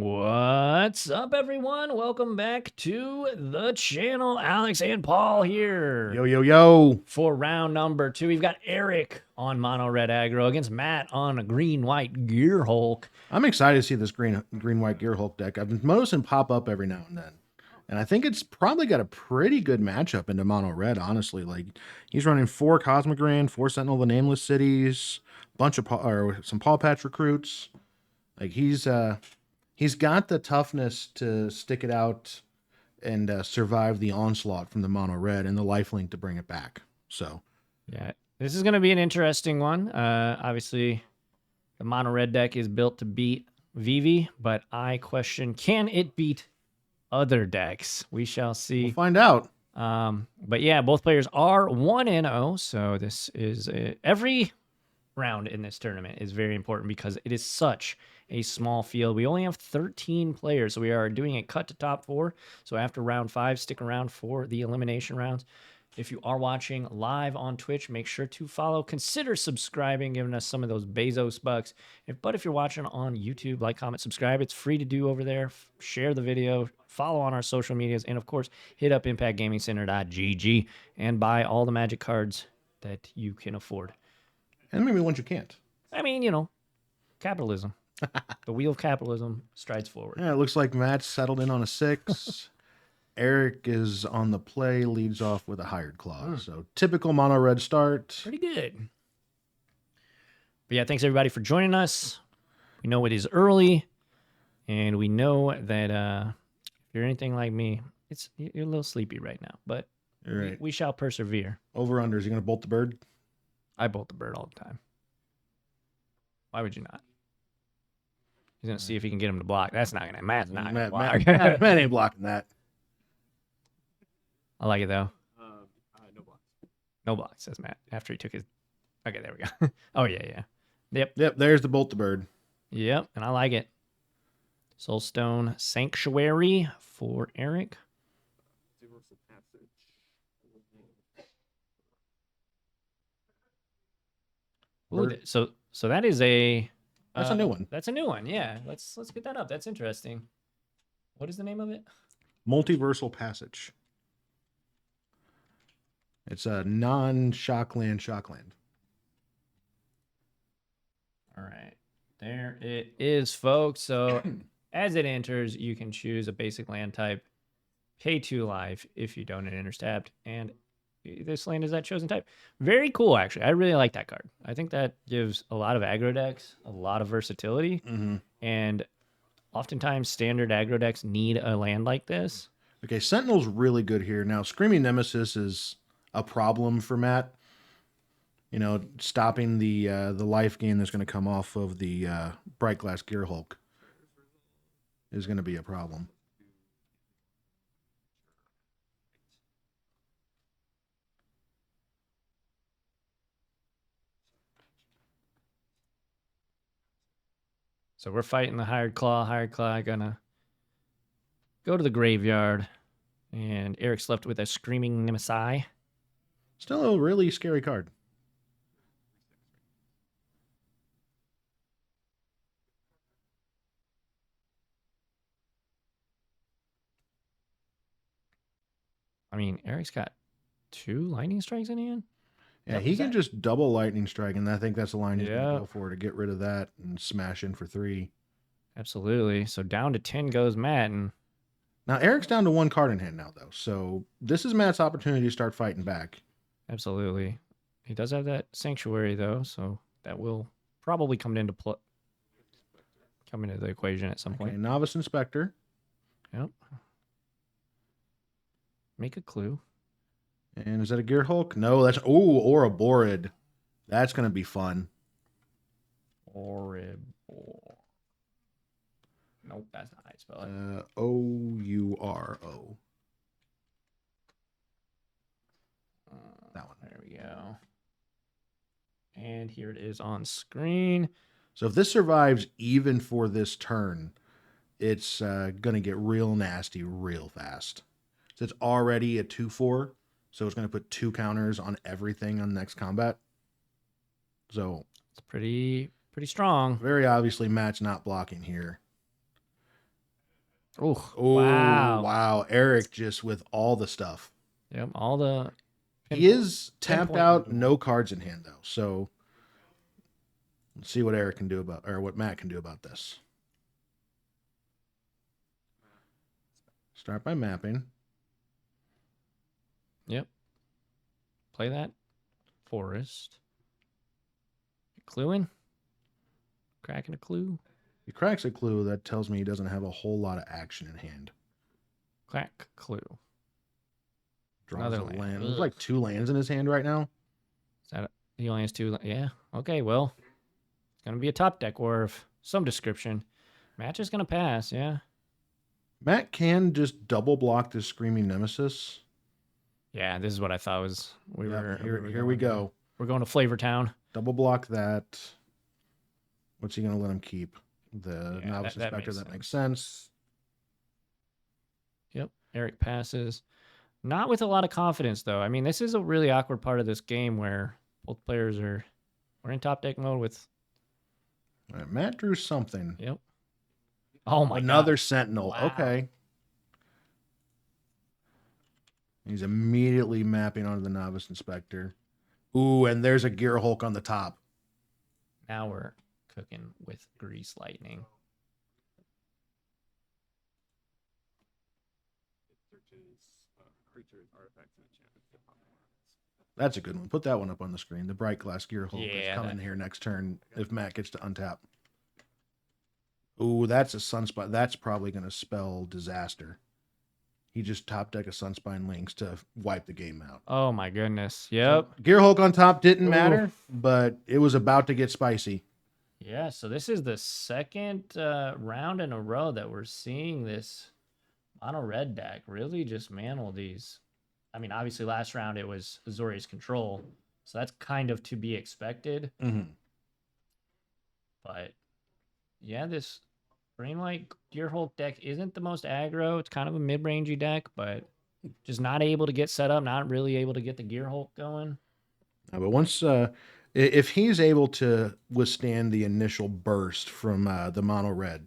What's up, everyone? Welcome back to the channel. Alex and Paul here. Yo, yo, yo. For round number 2, we've got Eric on mono red aggro against Matt on a green white Gearhulk. I'm excited to see this green white Gearhulk deck. I've been noticing pop up every now and then. And I think it's probably got a pretty good matchup into mono red, honestly. Like, he's running 4 Cosmic Grand, 4 Sentinel of the Nameless Cities, bunch of some Paw Patch recruits. Like, he's got the toughness to stick it out and survive the onslaught from the mono red and the lifelink to bring it back. So, yeah, this is going to be an interesting one. Obviously, the mono red deck is built to beat Vivi, but I question, can it beat other decks? We shall see. we'll find out. But yeah, both players are 1-0, so this is every round in this tournament is very important because it is such a small field. We only have 13 players, so we are doing a cut to top 4. So after round 5, stick around for the elimination rounds. If you are watching live on Twitch, make sure to follow. Consider subscribing, giving us some of those Bezos bucks. But if you're watching on YouTube, like, comment, subscribe. It's free to do over there. Share the video. Follow on our social medias. And, of course, hit up ImpactGamingCenter.gg and buy all the Magic cards that you can afford. And maybe ones you can't. I mean, you know, capitalism. The wheel of capitalism strides forward. Yeah, it looks like Matt's settled in on a 6. Eric is on the play, leads off with a hired claw. So typical mono red start. Pretty good. But yeah, thanks everybody for joining us. We know it is early, and we know that if you're anything like me, you're a little sleepy right now, but Right. we shall persevere. Over under, is he going to bolt the bird? I bolt the bird all the time. Why would you not? He's going to see if he can get him to block. That's not going to, Matt's not going to block. Matt ain't blocking that. I like it though. No blocks. No block, says Matt. After he took his. Okay, there we go. Oh, yeah. Yep, there's the bolt the bird. Yep, and I like it. Soulstone Sanctuary for Eric. Universal Passage. Ooh, so that is a. That's a new one. That's a new one. Yeah, let's get that up. That's interesting. What is the name of it? Multiversal Passage. It's a non-shockland shockland. All right, there it is, folks. So as it enters, you can choose a basic land type, pay 2 life if you don't interstab, and this land is that chosen type. Very cool, actually. I really like that card. I think that gives a lot of aggro decks a lot of versatility, and oftentimes standard aggro decks need a land like this. Okay, Sentinel's really good here. Now, Screaming Nemesis is a problem for Matt. You know, stopping the life gain that's going to come off of the Bright Glass Gearhulk is going to be a problem. So we're fighting the Hired Claw. Hired Claw gonna go to the graveyard, and Eric's left with a Screaming Nemesis. Still a really scary card. I mean, Eric's got 2 lightning strikes in hand. Yeah, he can just double lightning strike, and I think that's the line he's going to go for to get rid of that and smash in for 3. Absolutely. So down to 10 goes Matt. And now Eric's down to 1 card in hand now, though. So this is Matt's opportunity to start fighting back. Absolutely. He does have that Sanctuary, though, so that will probably come into the equation at some point. Novice Inspector. Yep. Make a clue. And is that a Gearhulk? No, that's... Oh, or a Borid. That's going to be fun. Ouribor. Nope, that's not how you spell it. O-U-R-O. That one. There we go. And here it is on screen. So if this survives even for this turn, it's going to get real nasty real fast. So it's already a 2/4. So it's going to put 2 counters on everything on next combat. So it's pretty strong. Very obviously, Matt's not blocking here. Oh, Oh, wow. wow. Eric just with all the stuff. Yep, all the. He is tapped pinpoint out, removal. no cards in hand, though. So let's see what Eric can do about, or what Matt can do about this. Start by mapping. Yep. Play that. Forest. Cluing. Cracking a clue. He cracks a clue that tells me he doesn't have a whole lot of action in hand. Crack clue. Draws Another a land. land. There's Ugh. like 2 lands in his hand right now. Is that he only has 2? Yeah. Okay. Well, it's gonna be a top deck or of some description. Match is gonna pass. Yeah. Matt can just double block this Screaming Nemesis. Yeah. This is what I thought was. We Yep, were here we go. We're going to Flavor Town. Double block that. What's he going to let him keep? The Yeah, Novice that Inspector. makes That makes sense. Yep. Eric passes. Not with a lot of confidence though. I mean, this is a really awkward part of this game where both players we're in top deck mode with. All right, Matt drew something. Yep. Oh my Another God. Sentinel. Wow. Okay. He's immediately mapping onto the Novice Inspector. Ooh, and there's a Gearhulk on the top. Now we're cooking with Grease Lightning. It searches creatures, artifacts, and enchantments that pop in cards. That's a good one. Put that one up on the screen. The Bright Glass Gearhulk is Yeah, coming that- here next turn if Matt gets to untap. Ooh, that's a Sunspot. That's probably going to spell disaster. He just top deck a Sunspine Links to wipe the game out. Oh my goodness. Yep. Gearhulk on top didn't Ooh. matter, but it was about to get spicy. Yeah. So this is the second round in a row that we're seeing this mono red deck really just mantle these. I mean, obviously last round it was Azorius Control, so that's kind of to be expected. Mm-hmm. But yeah, this Brain White Gearhulk deck isn't the most aggro. It's kind of a mid-rangey deck, but just not able to get set up, not really able to get the Gearhulk going. But once, if he's able to withstand the initial burst from the mono red,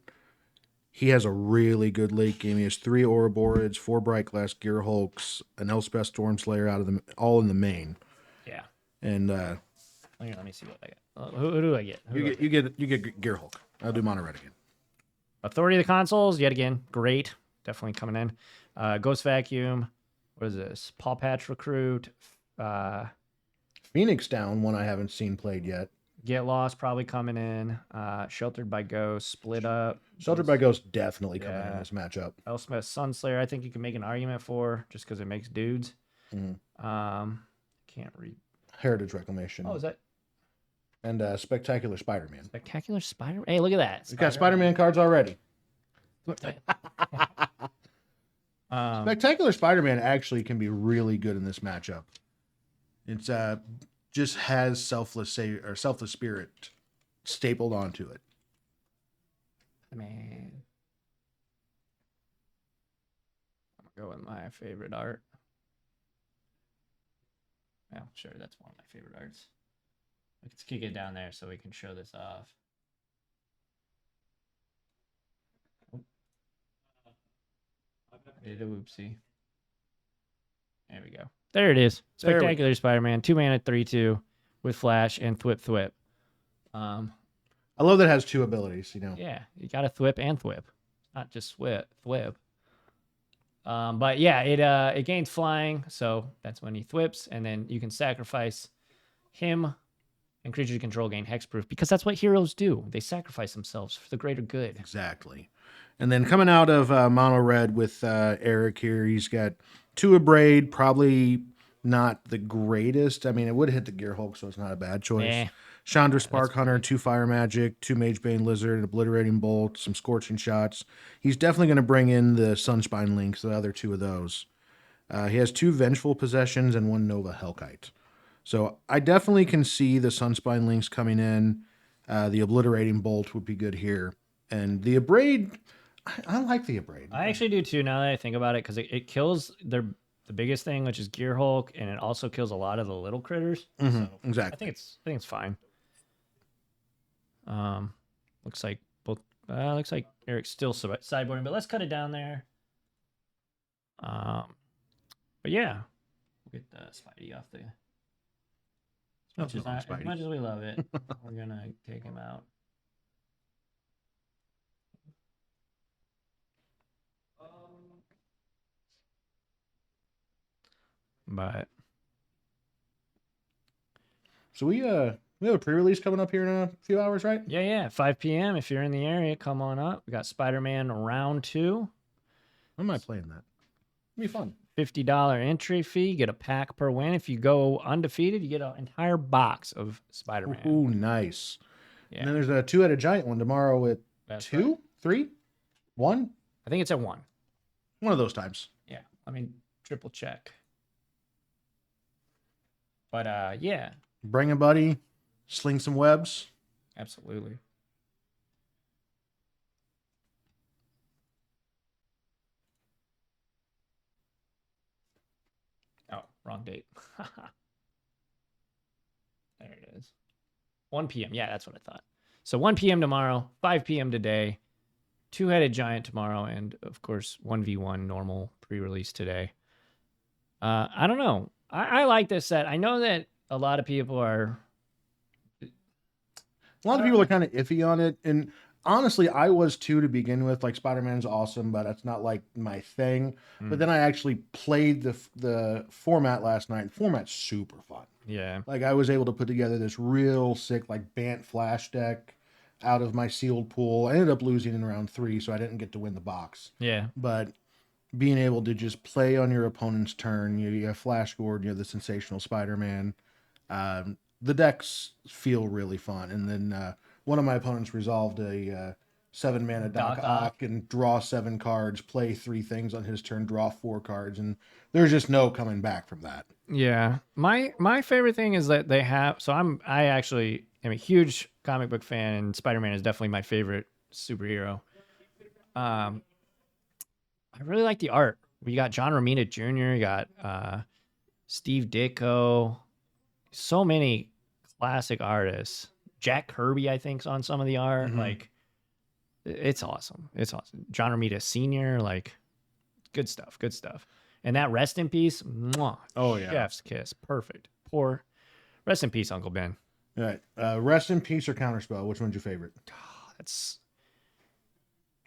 he has a really good late game. He has 3 Ouroboros, 4 Bright Glass Gearhulks, an Elspeth Stormslayer out of them, all in the main. Yeah. And Here, let me see what I get. Who do I get? you get Gearhulk. I'll do mono red again. Authority of the Consoles, yet again, great. Definitely coming in. Ghost Vacuum. What is this? Paw Patch Recruit. Phoenix Down, one I haven't seen played yet. Get Lost probably coming in. Sheltered by Ghost. Split Up. Sheltered by Ghost definitely coming in Yeah. this matchup. Elspeth Sunslayer, I think you can make an argument for just because it makes dudes. Mhm. Can't read. Heritage Reclamation. Oh, is that And Spectacular Spider-Man. Spectacular Spider? Hey, look at that. We got Spider-Man cards already. Spectacular Spider-Man actually can be really good in this matchup. It's just has selfless spirit stapled onto it. Man. I'm going to go with my favorite art. Well, sure, that's one of my favorite arts. Let's kick it down there so we can show this off. Oh. I did a whoopsie. There we go. There it is. There we Spectacular Spider-Man, 2 mana, 3/2 with flash and thwip. I love that it has 2 abilities, you know. Yeah, you got to thwip and thwip, not just thwip. But yeah, it gains flying, so that's when he thwips, and then you can sacrifice him, and creatures you control gain hexproof because that's what heroes do. They sacrifice themselves for the greater good. Exactly. And then coming out of mono red with Eric here, he's got 2 Abrade, probably not the greatest. I mean, it would hit the Gearhulk, so it's not a bad choice. Eh. Chandra Spark Hunter, 2 Fire Magic, 2 Magebane Lizard, Obliterating Bolt, some Scorching Shots. He's definitely going to bring in the Sunspine Links, the other 2 of those. He has 2 Vengeful Possessions and 1 Nova Hellkite. So I definitely can see the Sunspine Links coming in. The Obliterating Bolt would be good here. And the Abrade, I like the Abrade. I actually do too now that I think about it because it kills the biggest thing, which is Gearhulk, and it also kills a lot of the little critters. So Exactly. I think it's fine. Looks like both Looks like Eric's still sideboarding, but let's cut it down there. But yeah, we'll get the Spidey off the. Nothing wrong with As Spidey. much as we love it, we're gonna take him out. But So we have a pre-release coming up here in a few hours, right? yeah, 5 p.m. If you're in the area, come on up. We got Spider-Man Round 2. When am I playing that? It'll be fun. $50 entry fee. Get a pack per win. If you go undefeated, you get an entire box of Spider-Man. Ooh, nice. Yeah. And then there's a 2-headed giant one tomorrow at That's 2, right. 3, 1. I think it's at 1. One of those times. Yeah. I mean, triple check. But yeah, Bring a buddy, sling some webs. absolutely. Oh, wrong date. There it is. 1 p.m. Yeah, that's what I thought. So 1 p.m. tomorrow, 5 p.m. today, 2-headed giant tomorrow, and of course 1v1 normal pre-release today. I don't know. I like this set. I know that a lot of people are. A lot of people are kind of iffy on it, and honestly, I was too to begin with. Like, Spider-Man's awesome, but that's not like my thing. But then I actually played the format last night. The format's super fun. Yeah. Like, I was able to put together this real sick like Bant Flash deck out of my sealed pool. I ended up losing in round 3, so I didn't get to win the box. Yeah. But being able to just play on your opponent's turn, you have Flash Gordon, you have the Sensational Spider-Man. The decks feel really fun. And then one of my opponents resolved a 7-mana Doc Ock and draw 7 cards, play 3 things on his turn, draw 4 cards, and there's just no coming back from that. Yeah. My favorite thing is that they have. So I actually am a huge comic book fan, and Spider-Man is definitely my favorite superhero. I really like the art. We got John Romita Jr., you got Steve Ditko, so many classic artists. Jack Kirby, I think, is on some of the art. Mhm. Like, it's awesome. It's awesome. John Romita Sr., like, good stuff. Good stuff. And that rest in peace, mwah, Oh, yeah. chef's kiss. Perfect. Poor. Rest in peace, Uncle Ben. All right. Rest in peace or Counterspell. Which one's your favorite? That's.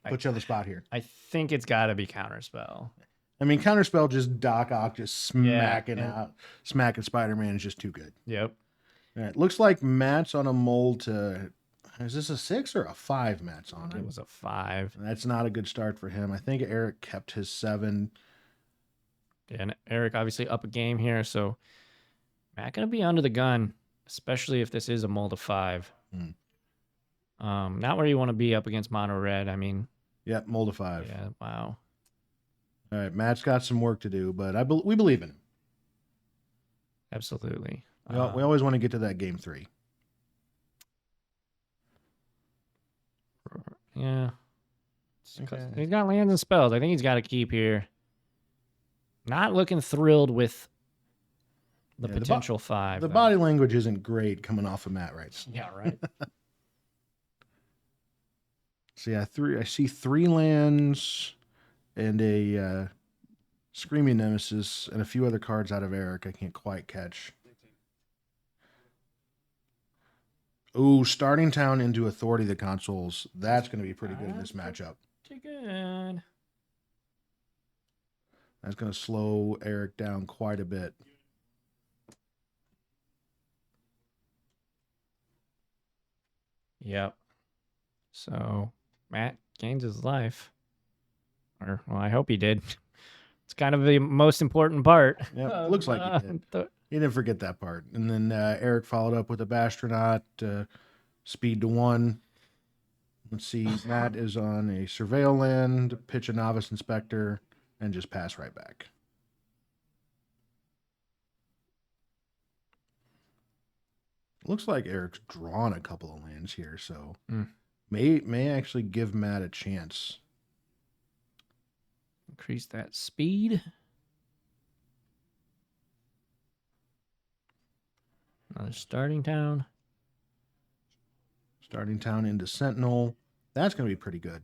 Put you on the spot here. I think it's got to be Counterspell. I mean, Counterspell, just Doc Ock just smacking Yeah. smacking Spider-Man is just too good. Yep. All right. Looks like Matt's on a mold to. Is this a 6 or a 5 Matt's on It it? was a 5. That's not a good start for him. I think Eric kept his 7. Yeah, and Eric obviously up a game here, so Matt gonna be under the gun, especially if this is a mold of 5. Not where you want to be up against mono red. I mean, Yep, mold of 5. yeah, wow. All right, Matt's got some work to do, but we believe in him. Absolutely. We always want to get to that game 3. Yeah. Okay. He's got lands and spells. I think he's got to keep here. Not looking thrilled with the Yeah, the potential 5. The though. body language isn't great coming off of Matt right now. Yeah, right. So yeah, I see 3 lands and a Screaming Nemesis and a few other cards out of Eric I can't quite catch. Ooh, Starting Town into Authority of the Consoles. That's going to be pretty good in this matchup. Pretty good. That's going to slow Eric down quite a bit. Yep. So Matt gains his life. Or, well, I hope he did. It's kind of the most important part. Yeah, looks like he did. He didn't forget that part. And then Eric followed up with a Bastronaut, speed to 1. Let's see. Matt is on a Surveil land, pitch a Novice Inspector, and just pass right back. Looks like Eric's drawn a couple of lands here, so may actually give Matt a chance. Increase that speed. Another Starting Town. Starting Town into Sentinel. That's going to be pretty good.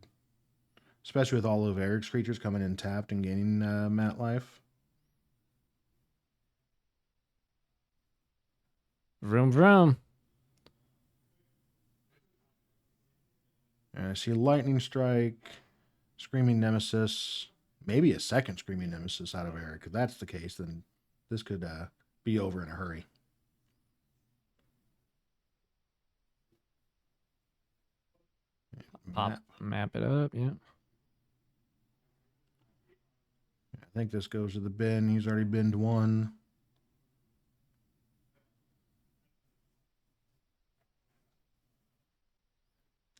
Especially with all of Eric's creatures coming in tapped and gaining mat life. Vroom, vroom. And I see Lightning Strike, Screaming Nemesis, maybe a second Screaming Nemesis out of Eric. If that's the case, then this could be over in a hurry. Map it up, yeah. I think this goes to the bin. He's already binned one.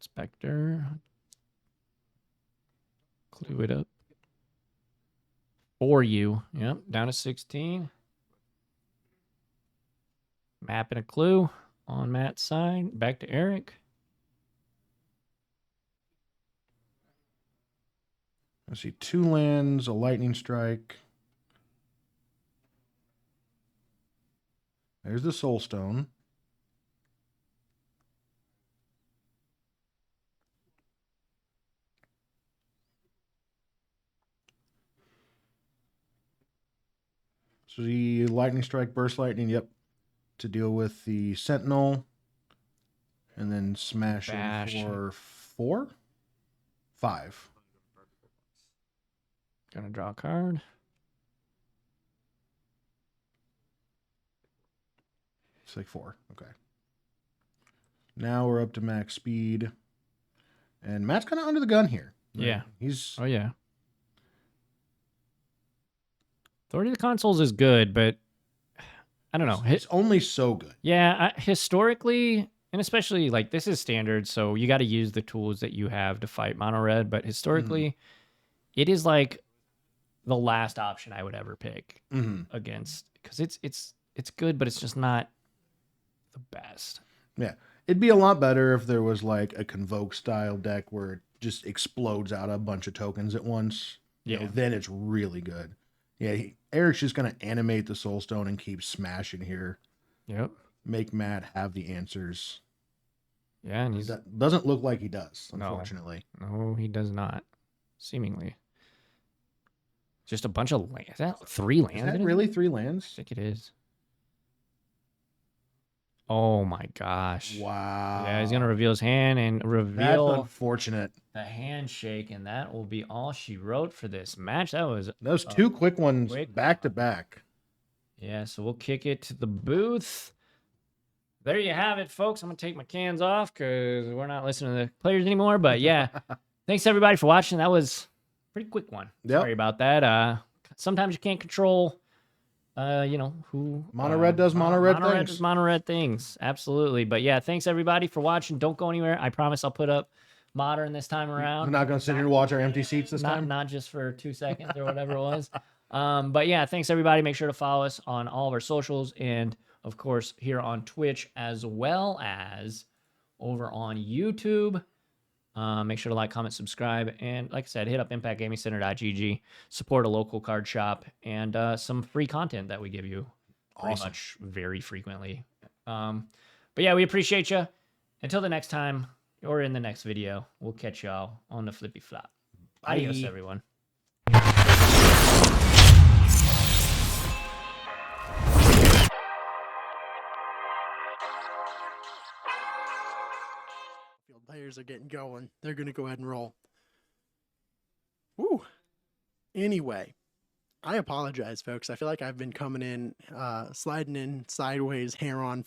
Spectre. Clue it up. For you. Yep, down to 16. Map and a clue on Matt's side. Back to Eric. I see 2 lands, a Lightning Strike. There's the Soul Stone. So the Lightning Strike, Burst Lightning, yep. To deal with the Sentinel. And then smash Bash. in for 4? 5. Gonna draw a card. It's like 4. Okay. Now we're up to max speed. And Matt's kind of under the gun here. Right? Yeah. He's... Oh, yeah. Authority of the Consoles is good, but I don't know. It's only so good. Yeah, historically, and especially like this is standard, so you got to use the tools that you have to fight mono red. But historically, it is like the last option I would ever pick against, because it's good, but it's just not the best. Yeah, it'd be a lot better if there was like a Convoke style deck where it just explodes out a bunch of tokens at once. Yeah, You know, then it's really good. Yeah, Eric's just gonna animate the Soul Stone and keep smashing here. Yep. Make Matt have the answers. Yeah, and he's That doesn't look like he does, unfortunately. no, he does not. Seemingly, just a bunch of lands. Is that 3 lands? Is that really 3 lands? I think it is. Oh my gosh! Wow. Yeah, he's gonna reveal his hand and That's reveal unfortunate. the handshake, and that will be all she wrote for this match. That was Those 2 quick ones quick back to back. yeah. So we'll kick it to the booth. There you have it, folks. I'm gonna take my cans off because we're not listening to the players anymore. But yeah, thanks everybody for watching. That was a pretty quick one. Yep. Sorry about that. Sometimes you can't control. You know who Mono red does mono red mono red things. does mono red things. Absolutely. But yeah, thanks everybody for watching. Don't go anywhere. I promise I'll put up modern this time around. I'm not gonna sit here and watch our empty seats this time. Not just for 2 seconds or whatever it was. But yeah, thanks everybody. Make sure to follow us on all of our socials and of course here on Twitch as well as over on YouTube. Make sure to like, comment, subscribe, and like I said, hit up impactgamingcenter.gg, support a local card shop, and some free content that we give you pretty much very frequently. But yeah, we appreciate you. Until the next time, or in the next video, we'll catch y'all on the flippy flop. Adios, everyone. Players are getting going. They're going to go ahead and roll. Woo. Anyway, I apologize, folks. I feel like I've been coming in, sliding in sideways, hair on